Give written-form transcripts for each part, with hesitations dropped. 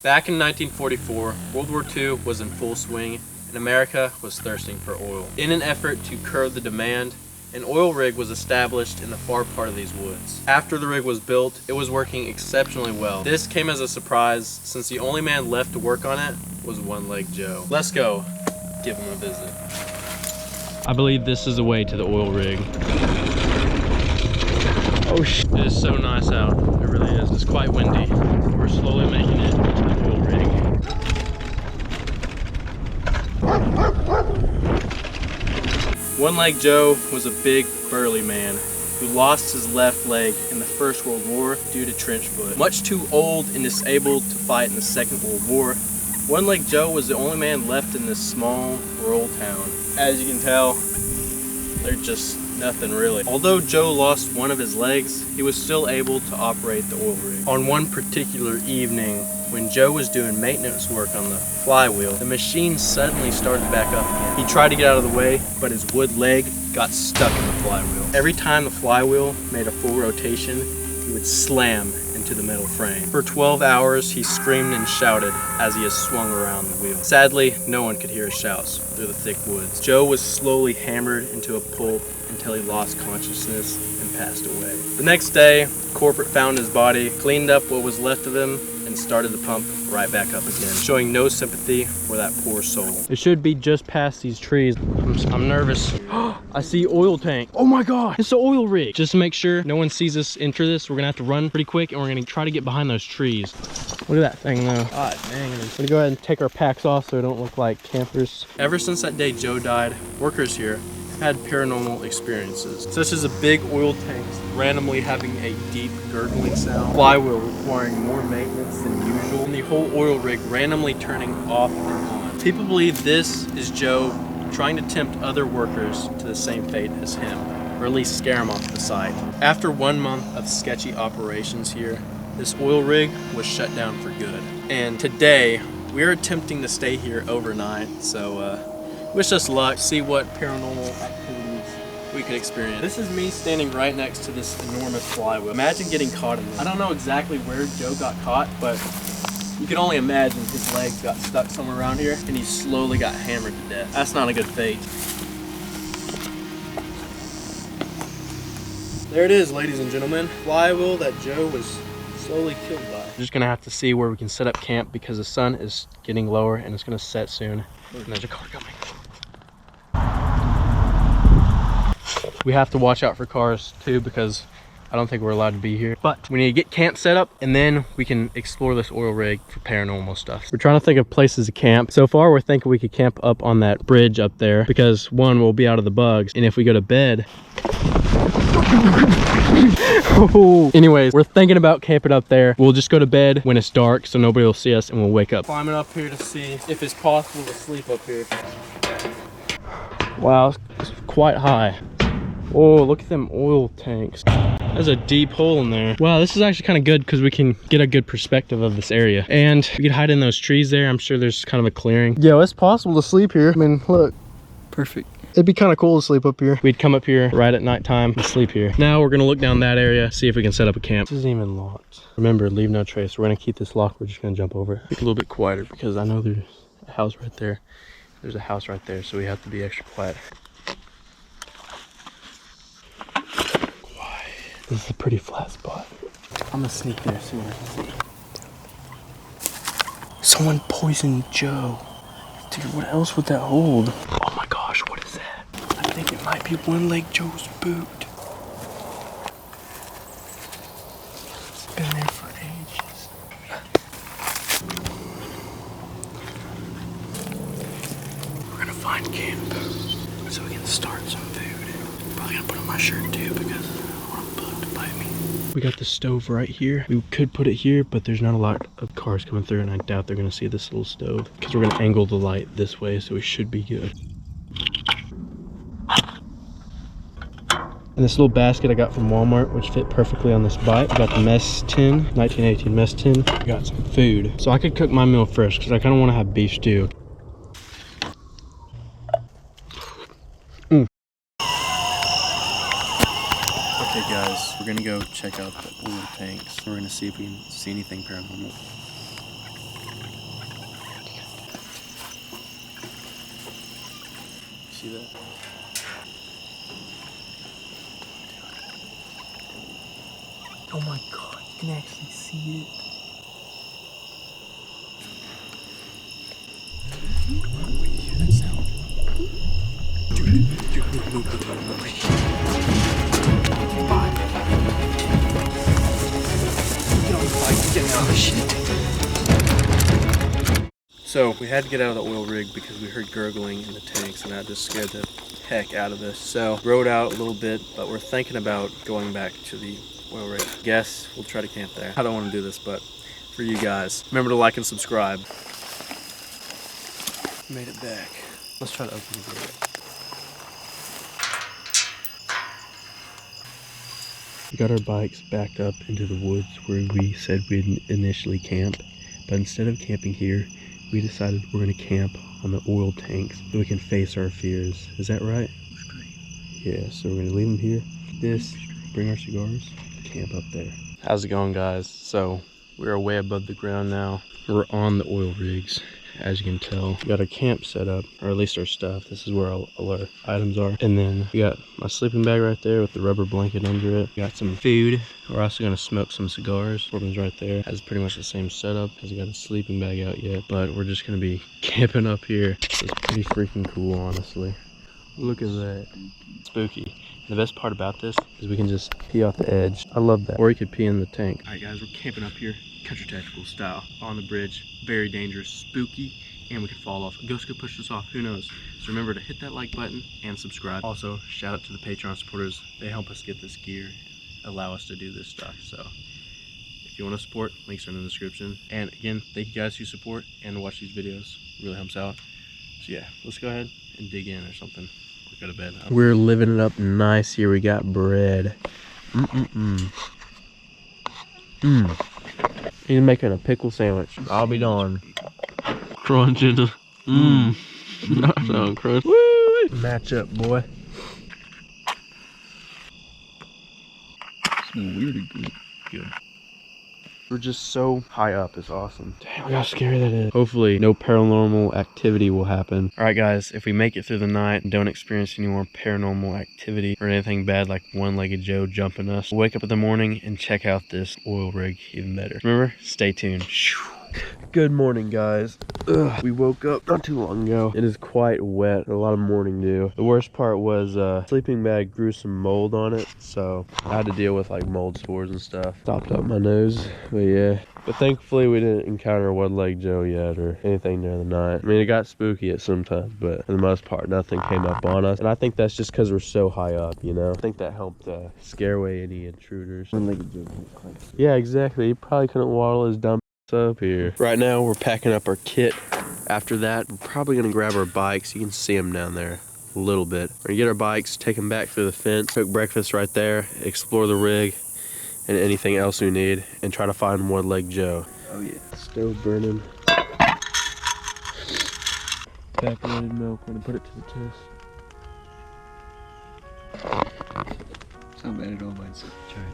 Back in 1944, World War II was in full swing and America was thirsting for oil. In an effort to curb the demand, an oil rig was established in the far part of these woods. After the rig was built, it was working exceptionally well. This came as a surprise since the only man left to work on it was One Leg Joe. Let's go give him a visit. I believe this is the way to the oil rig. Oh shit, it is so nice out. It really is. It's quite windy. We're slowly making it to the oil rig. One Leg Joe was a big, burly man who lost his left leg in the First World War due to trench foot. Much too old and disabled to fight in the Second World War, One Leg Joe was the only man left in this small, rural town. As you can tell, they're just nothing really. Although Joe lost one of his legs, he was still able to operate the oil rig. On one particular evening, when Joe was doing maintenance work on the flywheel, the machine suddenly started back up again. He tried to get out of the way, but his wood leg got stuck in the flywheel. Every time the flywheel made a full rotation, he would slam into the metal frame. For 12 hours, he screamed and shouted as he swung around the wheel. Sadly, no one could hear his shouts through the thick woods. Joe was slowly hammered into a pulp until he lost consciousness and passed away. The next day, corporate found his body, cleaned up what was left of him, and started the pump right back up again, showing no sympathy for that poor soul. It should be just past these trees. I'm nervous. I see oil tank. Oh my God, it's the oil rig. Just to make sure no one sees us enter this, we're gonna have to run pretty quick and we're gonna try to get behind those trees. Look at that thing though. God dang it. We're gonna go ahead and take our packs off so we don't look like campers. Ever since that day Joe died, workers here had paranormal experiences, such as a big oil tank randomly having a deep gurgling sound, flywheel requiring more maintenance than usual, and the whole oil rig randomly turning off and on. People believe this is Joe trying to tempt other workers to the same fate as him, or at least scare them off the site. After 1 month of sketchy operations here, this oil rig was shut down for good. And today, we're attempting to stay here overnight, so wish us luck, see what paranormal activities we could experience. This is me standing right next to this enormous flywheel. Imagine getting caught in this. I don't know exactly where Joe got caught, but you can only imagine his legs got stuck somewhere around here and he slowly got hammered to death. That's not a good fate. There it is, ladies and gentlemen. Flywheel that Joe was slowly killed by. We're just gonna have to see where we can set up camp because the sun is getting lower and it's gonna set soon. And there's a car coming. We have to watch out for cars too because I don't think we're allowed to be here. But we need to get camp set up and then we can explore this oil rig for paranormal stuff. We're trying to think of places to camp. So far we're thinking we could camp up on that bridge up there because one, we'll be out of the bugs, and if we go to bed anyways, we're thinking about camping up there. We'll just go to bed when it's dark so nobody will see us and we'll wake up. Climbing up here to see if it's possible to sleep up here. Wow, it's quite high. Oh, look at them oil tanks. There's a deep hole in there. Wow, this is actually kind of good because we can get a good perspective of this area. And we could hide in those trees there. I'm sure there's kind of a clearing. Yeah, it's possible to sleep here. I mean, look. Perfect. It'd be kind of cool to sleep up here. We'd come up here right at nighttime and sleep here. Now we're gonna look down that area, see if we can set up a camp. This isn't even locked. Remember, leave no trace. We're gonna keep this locked. We're just gonna jump over it. Be a little bit quieter because I know there's a house right there. There's a house right there, so we have to be extra quiet. This is a pretty flat spot. I'm gonna sneak there, see what I can see. Someone poisoned Joe. Dude, what else would that hold? Oh my gosh, what is that? I think it might be One Leg Joe's boot. It's been there for ages. We're gonna find camp so we can start some food. Probably gonna put on my shirt too because we got the stove right here. We could put it here, but there's not a lot of cars coming through and I doubt they're gonna see this little stove because we're gonna angle the light this way, so we should be good. And this little basket I got from Walmart, which fit perfectly on this bike. I got the mess tin, 1918 mess tin. I got some food. So I could cook my meal first because I kind of want to have beef stew. Okay guys, we're gonna go check out the oil tanks. We're gonna see if we can see anything paranormal. see that? Oh my god, you can actually see it. Wait, you hear that sound? Dude, So we had to get out of the oil rig because we heard gurgling in the tanks, and that just scared the heck out of us. So rode out a little bit, but we're thinking about going back to the oil rig. Guess we'll try to camp there. I don't want to do this, but for you guys, remember to like and subscribe. Made it back. Let's try to open the door. We got our bikes backed up into the woods where we said we'd initially camp, but instead of camping here, we decided we're going to camp on the oil tanks so we can face our fears. Is that right? Yeah, so we're going to leave them here. This, bring our cigars, camp up there. How's it going, guys? So we're way above the ground now. We're on the oil rigs. As you can tell, we got our camp set up, or at least our stuff. This is where all our items are. And then we got my sleeping bag right there with the rubber blanket under it. We got some food. We're also gonna smoke some cigars. Corbin's right there. Has pretty much the same setup. Hasn't got a sleeping bag out yet, but we're just gonna be camping up here. It's pretty freaking cool, honestly. Look at that. Spooky. The best part about this is we can just pee off the edge. I love that. Or you could pee in the tank. All right, guys, we're camping up here, country tactical style, on the bridge. Very dangerous, spooky, and we could fall off. A ghost could push us off, who knows? So remember to hit that like button and subscribe. Also, shout out to the Patreon supporters. They help us get this gear, allow us to do this stuff. So if you want to support, links are in the description. And again, thank you guys who support and watch these videos. It really helps out. So yeah, let's go ahead and dig in or something. Go to bed. We're living it up nice here. We got bread. He's making a pickle sandwich. I'll be darned. Crunch into. That sound crunch. Woo! Match up, boy. Smell weird and good. Good. We're just so high up, it's awesome. Damn, look how scary that is. Hopefully no paranormal activity will happen. All right, guys, if we make it through the night and don't experience any more paranormal activity or anything bad like one-legged Joe jumping us, we'll wake up in the morning and check out this oil rig even better. Remember, stay tuned. Good morning, guys. We woke up not too long ago. It is quite wet, a lot of morning dew. The worst part was sleeping bag grew some mold on it, so I had to deal with like mold spores and stuff. Stopped up my nose, but yeah. But thankfully we didn't encounter one-legged Joe yet or anything during the night. I mean, it got spooky at some times, but for the most part, nothing came up on us. And I think that's just because we're so high up, you know? I think that helped scare away any intruders. One-legged Joe. Yeah, exactly. He probably couldn't waddle his dumb up here. Right now we're packing up our kit. After that, we're probably gonna grab our bikes. You can see them down there a little bit. We're gonna get our bikes, take them back through the fence, cook breakfast right there, explore the rig and anything else we need, and try to find one-legged Joe. Oh yeah. Stove burning. Evaporated milk. We're gonna put it to the test. It's not bad at all by itself. Try it.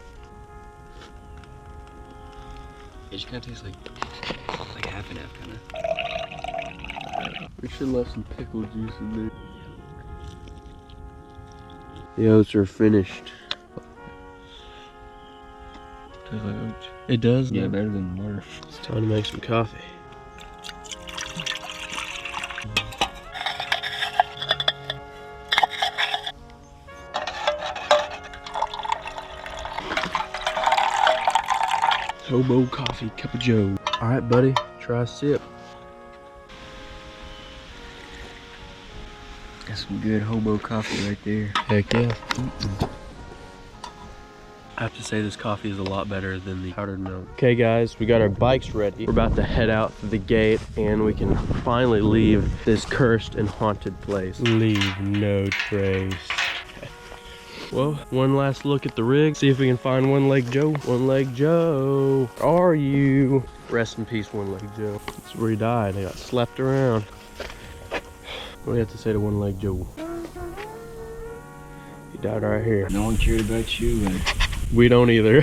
It just kind of tastes like half and half, kind of. We should have left some pickle juice in there. The oats are finished. Tastes like oats. It does? Yeah, better than water. It's time to make some coffee. Hobo coffee, cup of Joe. All right, buddy, try a sip. That's some good hobo coffee right there. Heck yeah. I have to say this coffee is a lot better than the powdered milk. Okay guys, we got our bikes ready. We're about to head out through the gate and we can finally leave this cursed and haunted place. Leave no trace. Well, one last look at the rig. See if we can find One-Legged Joe. One-Legged Joe, where are you? Rest in peace, One-Legged Joe. That's where he died. He got slapped around. What do you have to say to One-Legged Joe? He died right here. No one cared about you, and we don't either.